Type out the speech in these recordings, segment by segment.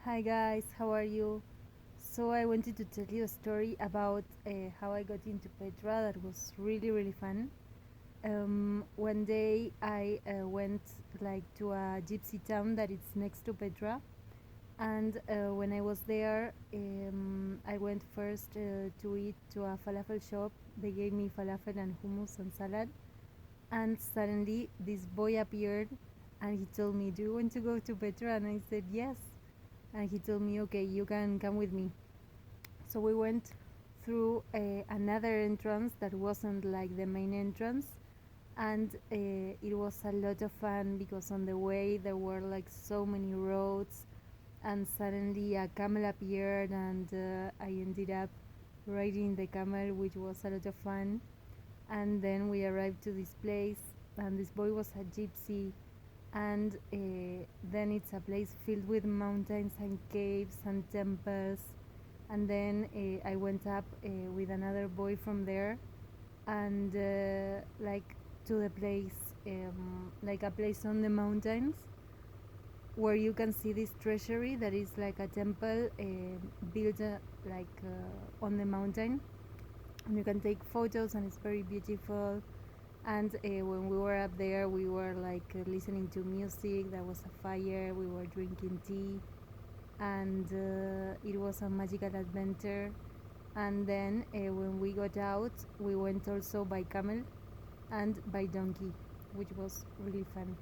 Hi guys, how are you? So I wanted to tell you a story about how I got into Petra that was really fun. One day I went like to a gypsy town that is next to Petra, and when I was there, I went first to eat to a falafel shop. They gave me falafel and hummus and salad, and suddenly this boy appeared, and he told me, "Do you want to go to Petra?" And I said yes, and he told me, "Okay, you can come with me." So we went through another entrance that wasn't like the main entrance, and it was a lot of fun because on the way there were like so many roads, and suddenly a camel appeared, and I ended up riding the camel, which was a lot of fun. And then we arrived to this place, and this boy was a gypsy, and then it's a place filled with mountains and caves and temples. And then I went up with another boy from there, and like to the place, like a place on the mountains where you can see this treasury that is like a temple built like on the mountain, and you can take photos, and it's very beautiful. And when we were up there, we were like listening to music. There was a fire, we were drinking tea, and it was a magical adventure. And then when we got out, we went also by camel and by donkey, which was really fun.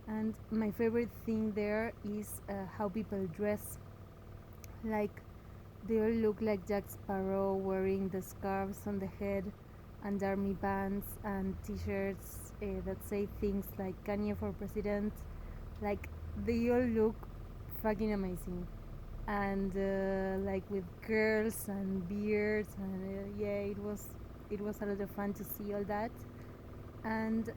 And my favorite thing there is how people dress. Like they all look like Jack Sparrow, wearing the scarves on the head and army pants and t-shirts that say things like Kanye for president. Like they all look fucking amazing, and like with curls and beards, and yeah, it was a lot of fun to see all that. And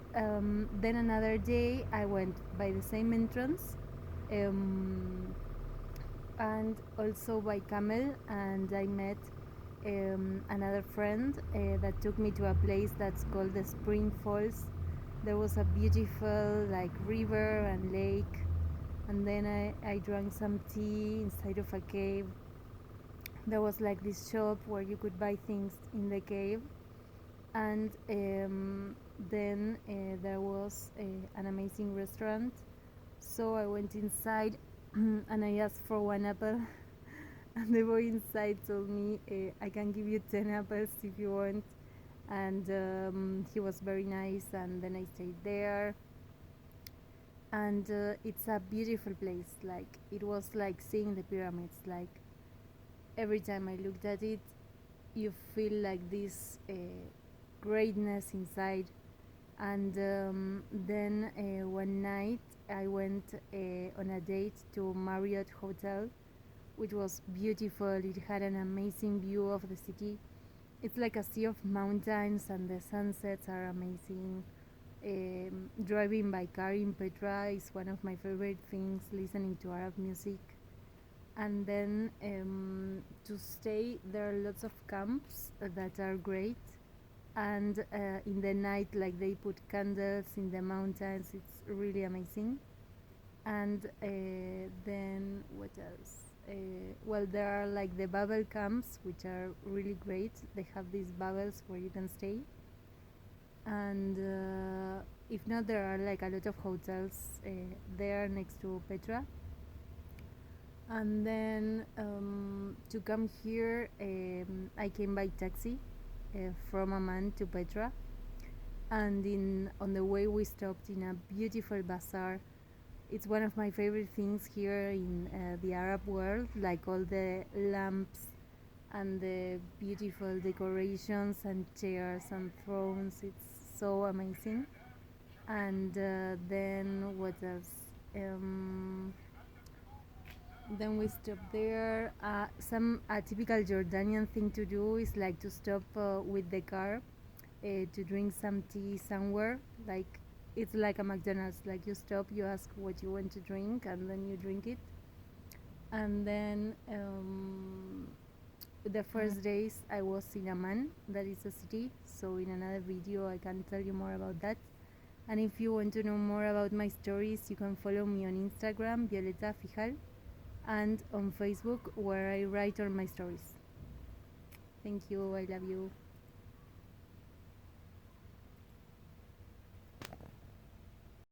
then another day I went by the same entrance, um, and also by camel, and I met another friend that took me to a place that's called the Spring Falls. There was a beautiful like river and lake, and then I drank some tea inside of a cave. There was like this shop where you could buy things in the cave, and then there was an amazing restaurant. So I went inside and I asked for one apple, and the boy inside told me, I can give you 10 apples if you want. And he was very nice, and then I stayed there. And it's a beautiful place. Like it was like seeing the pyramids. Like every time I looked at it, you feel like this greatness inside. And then one night I went on a date to Marriott Hotel, which was beautiful. It had an amazing view of the city. It's like a sea of mountains, and the sunsets are amazing. Driving by car in Petra is one of my favorite things, listening to Arab music. And then to stay, there are lots of camps that are great. And in the night, like they put candles in the mountains, it's really amazing. And then what else? Well, there are like the bubble camps, which are really great. They have these bubbles where you can stay. And if not, there are like a lot of hotels there next to Petra. And then to come here, I came by taxi from Amman to Petra. And in on the way, we stopped in a beautiful bazaar. It's one of my favorite things here in the Arab world, like all the lamps and the beautiful decorations and chairs and thrones. It's so amazing. And then what else? Um, then we stop there. Some a typical Jordanian thing to do is like to stop with the car to drink some tea somewhere. Like it's like a McDonald's. Like you stop, you ask what you want to drink, and then you drink it. And then the first days I was in Amman, that is a city. So in another video I can tell you more about that. And if you want to know more about my stories, you can follow me on Instagram, Violeta Fijal. and on Facebook where I write all my stories. Thank you. I love you.